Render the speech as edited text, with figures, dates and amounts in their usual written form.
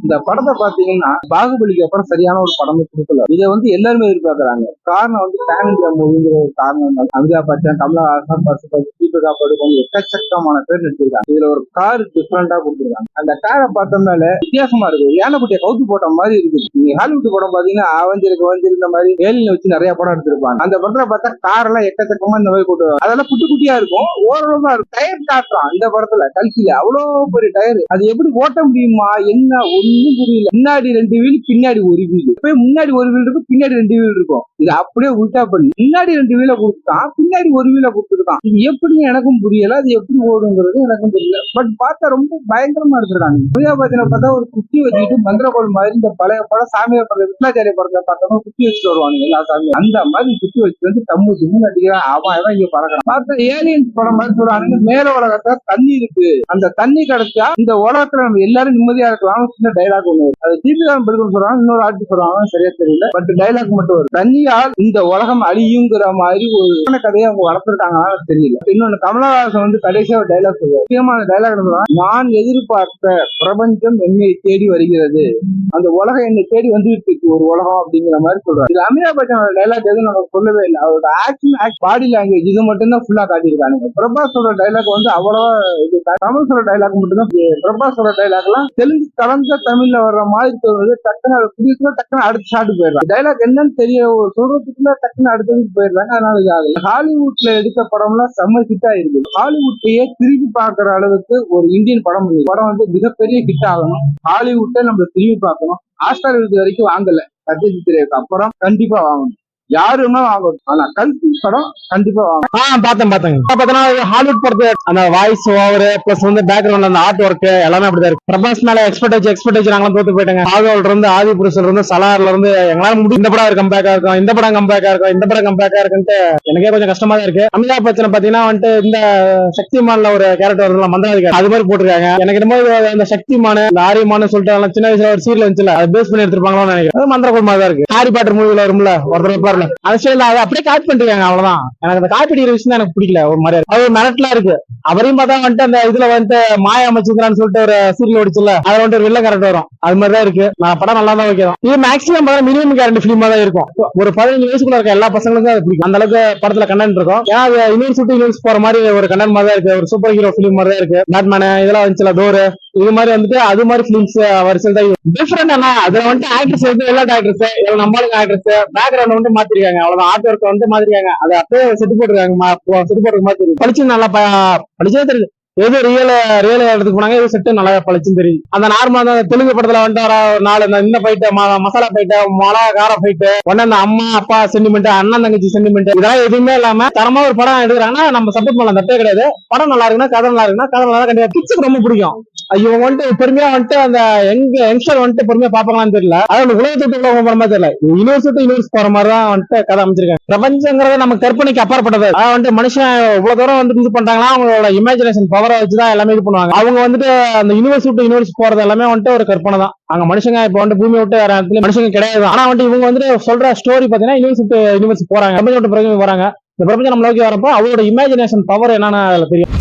இந்த படத்தை பாத்தீங்கன்னா பாகுபலிக்கு அப்புறம் சரியான ஒரு படமே கொடுக்கல. இதை எல்லாருமே எதிர்பார்க்கறாங்க. காரணம் பேன் இந்தியா மூவிங்கிற ஒரு காரணம். அமிதாப் பச்சன், கமலஹாசன், பசுபதி, தீபிகா படுகோன் எக்கச்சக்கமான பேர் நடிச்சிருக்காங்க. இதுல ஒரு கார் டிஃபரெண்டா கொடுத்துருக்காங்க. அந்த காரை பார்த்தோம்னால வித்தியாசமா இருக்கு. யானைக்குட்டியை கவுத்து போட்ட மாதிரி இருக்குது. நீங்க ஹாலிவுட் படம் பாத்தீங்கன்னா அவஞ்சிருந்த மாதிரி ஏலியன் வச்சு நிறைய படம் எடுத்திருப்பாங்க. அந்த படத்துல பார்த்தா கார் எல்லாம் எக்கச்சக்கமா இந்த மாதிரி போட்டு அதெல்லாம் குட்டி குட்டியா இருக்கும். ஓரளவு இருக்கும். டயர் காட்டுறான் இந்த படத்துல கல்கில அவ்வளவு பெரிய டயர். அது எப்படி ஓட்ட முடியுமா என்ன ஒண்ணும் புரியல. முன்னாடி 2 வீல் பின்னாடி ஒரு வீல். போய் முன்னாடி ஒரு வீல் இருக்கும் பின்னாடி 2 வீல் இருக்கும். இது அப்படியே உல்டா பண்ணி முன்னாடி 2 வீல கொடுத்துட்டான் பின்னாடி ஒரு வீல கொடுத்துருக்கான். இது எப்படி எனக்கும் புரியல. அது எப்படி ஓடுங்கிறது எனக்கும் தெரியல. பட் பார்த்தா ரொம்ப பயங்கரமா எடுத்துருக்காங்க. புரியாபாத்தின பார்த்தா ஒரு குத்தி வச்சுக்கிட்டு மந்திரகோள் மாதிரி இந்த பழைய படம் சாமியார் படத்தை விஷ்ணாச்சாரிய படத்தை பார்த்தோம்னா குத்தி வச்சுட்டு வருவாங்க எல்லா சாமியும். அந்த மாதிரி குத்தி வச்சுட்டு தம்மு திம்மு நடிக்கிறான். அவன் இங்க பறக்கிறான். பார்த்தா ஏலியன்ஸ் படம் மாதிரி சொல்றாங்க. மேல உலகத்துல தண்ணி இருக்கு. அந்த தண்ணி கிடைச்சா இந்த உலகத்துல நம்ம எல்லாரும் நிம்மதியா இருக்கலாம். சின்ன டைலாக் ஒண்ணு அது தீபிகா படுகோன் சொல்றாங்க. இன்னொரு ஆட்சி சொல்றாங்க சரியா தெரியல. பட் டைலாக் மட்டும் வரும். தண்ணியால் இந்த உலகம் அழியுங்கிற மாதிரி ஒரு கதையை அவங்க வளர்த்துருக்காங்கன்னு தெரியல. இன்னொன்னு கமலஹாசன் கடைசியா ஒரு டைலாக் சொல்லுவாங்க. முக்கியமான டைலாக் சொல்றாங்க. நான் எதிர்பார்த்த பிரபஞ்சம் என்னை தேடி வருகிறது. அந்த உலகம் என்னை தேடி வந்துட்டு இருக்கு ஒரு உலகம் அப்படிங்கிற மாதிரி சொல்றாரு. இது அமிதாப் பச்சனோட டைலாக் எதுவும் நமக்கு சொல்லவே இல்லை. அவரோட ஆக்ஷன் பாடி லாங்குவேஜ் இது மட்டும் தான் ஃபுல்லா காட்டியிருக்காங்க. பிரபாஸோட டைலாக் அவ்வளவா இது கமல்ஸோட டைலாக் மட்டும் தான். பிரபாஸோட டைலாக் எல்லாம் தெலுங்கு கலந்த தமிழ்ல வர்ற மாதிரி தோணுது. டக்குன்னு புரியுதுன்னா டக்குன்னு அடுத்த ஷாட்டு போயிடுறாங்க. டைலாக் என்னன்னு தெரிய சொல்றதுக்குள்ள டக்குன்னு அடுத்ததுக்கு போயிடுறாங்க. அதனால இது ஆகுது. ஹாலிவுட்ல எடுத்த படம்லாம் செம்ம ஹிட் ஆயிருக்கு. ஹாலிவுட்டையே திரும்பி பார்க்கிற அளவுக்கு ஒரு இந்தியன் படம் மிகப்பெரிய ஹிட் ஆகணும். ஹாலிவுட்டை நம்ம திரும்பி பார்க்கணும். ஆஸ்கார் விருது வரைக்கும் வாங்கல. சத்யஜித் ரேக்கு அப்புறம் கண்டிப்பா வாங்கணும். யாருமே வாங்கணும். ஆனா கல்கி படம் கண்டிப்பா வாங்கணும். பார்த்தேன். ஹாலிவுட் படத்தை அந்த வாய்ஸ் ஓவர் பிளஸ் பேக்ரவுண்ட் அந்த ஆர்ட் ஒர்க் எல்லாமே அப்படிதான் இருக்கு. பிரபாஸ் மேல எக்ஸ்பெக்ட் நாங்களும் தோத்து போயிட்டாங்க. ஆகோல்ல இருந்து ஆதி புருஷன்ல இருந்து சலார்ல இருந்து எங்களால முடியும். இந்த படம் கம்பேக்கா இருக்கும், இந்த படம் கம்பேக்கா இருக்குன்ட்டு எனக்கே கொஞ்சம் கஷ்டமா தான் இருக்கு. அமிதாப் பச்சன் பாத்தீங்கன்னா இந்த சக்திமான்ல ஒரு கேரக்டர் வருதுல மந்திரவாதி அது மாதிரி போட்டிருக்காங்க. எனக்கு என்னமோ இந்த சக்திமான இந்த ஆரியமான சொல்லிட்டு சின்ன வயசுல ஒரு சீரியல் இருந்துச்சுல அது பேஸ் பண்ணி எடுத்திருப்பாங்களோ நினைக்கிறேன். மந்திரகோள் மாதிரி தான் இருக்கு. ஹாரி பாட்டர் மூவில வரும்ல ஒருத்தர் அதை அப்படியே காப்பி பண்ணிருக்காங்க. அவ்வளவுதான். எனக்கு அந்த காப்பி அடிக்கிற விஷயம் எனக்கு பிடிக்கல. ஒரு மாதிரி அது மிரட்டலா இருக்கு. அவரையும் பார்த்தா அந்த இதுல மாய அமைச்சுக்கிறான்னு சொல்லிட்டு ஒரு சீரியல் ஓடிச்சுல அதுல ஒரு வில்ல கரெக்ட் வரும். அது மாதிரிதான் இருக்கு. நான் படம் நல்லா தான் வைக்கிறோம். இது மேக்ஸிமம் மினிமம் கேரண்டி பிலிமா தான் இருக்கும். ஒரு 15 வயசுக்குள்ள இருக்க எல்லா பசங்களுக்கும் அது பிடிக்கும். அந்த அளவுக்கு படத்துல கண்டென்ட் இருக்கும். ஏன்னா அது யூனிவர்ஸ் போற மாதிரி ஒரு கண்டென்ட் மாதிரி தான் இருக்கு. ஒரு சூப்பர் ஹீரோ பிலிம் மாதிரி தான் இருக்கு. பேட்மேன் இதெல்லாம் வந்துச்சுல டோரு இது மாதிரி அது மாதிரி பிலிம்ஸ் வரிசையில் தான் டிஃபரெண்ட். ஆனா அதுல ஆக்டர்ஸ் எல்லா ஆக்டர்ஸ் நம்மளுக்கு ஆக்டர்ஸ் பேக்ரவுண்ட் மாத்திருக்காங்க. அவ்வளவுதான். ஆர்ட் ஒர்க் மாத்திருக்காங்க. அதை அப்படியே செட்டு போட்டுருக்காங்க மாதிரி படிச்சு நல்லா படிச்சே தெரியுது. எது ரியல் இடத்துக்கு போனாங்க. எது செட்டு நல்லா பழிச்சுன்னு தெரியும். அந்த நார்மலா தெலுங்கு படத்துல நாலு இந்த ஃபைட்டு மசாலா ஃபைட்டு மிளகா கார ஃபைட்டு அந்த அம்மா அப்பா சென்டிமெண்ட் அண்ணன் தங்கச்சி சென்டிமெண்ட் இதெல்லாம் எதுவுமே இல்லாம தரமா ஒரு படம் எடுக்கிறாங்கன்னா நம்ம சப்போர்ட் பண்ணலாம். தப்பே கிடையாது. படம் நல்லா இருக்குன்னா கதை நல்லா கண்டிப்பா கிட்ஸுக்கு ரொம்ப பிடிக்கும். இவங்க பெருமையா அந்த யங்ஸ்டர் பெருமையா பாப்பாங்களான்னு தெரியல. அதாவது உலகத்துக்கு போற மாதிரி தெரியல. யூனிவர்ஸ் போற மாதிரிதான் கதை அமைச்சிருக்காங்க. பிரபஞ்சங்கிறத நம்ம கற்பனைக்கு அப்பாற்பட்டது. அதாவது மனுஷன் இவ்வளவு தூரம் இது பண்றாங்கன்னா அவங்களோட இமேஜினேஷன் பவரை வச்சுதான் எல்லாமே இது பண்ணுவாங்க. அவங்க அந்த யூனிவர்ஸ் போறது எல்லாமே ஒரு கற்பனை தான். அங்க மனுஷங்க இப்ப பூமி விட்டு வேற இடத்துல மனுஷங்க கிடையாது. ஆனா இவங்க சொல்ற ஸ்டோரி பாத்தீங்கன்னா யூனிவர்ஸ் போறாங்க. பிரபஞ்சம் விட்டு பிறகு வராங்க. இந்த பிரபஞ்சம் நம்ம நோக்கி வரப்போ அவரோட இமேஜினேஷன் பவர் என்னன்னு தெரியும்.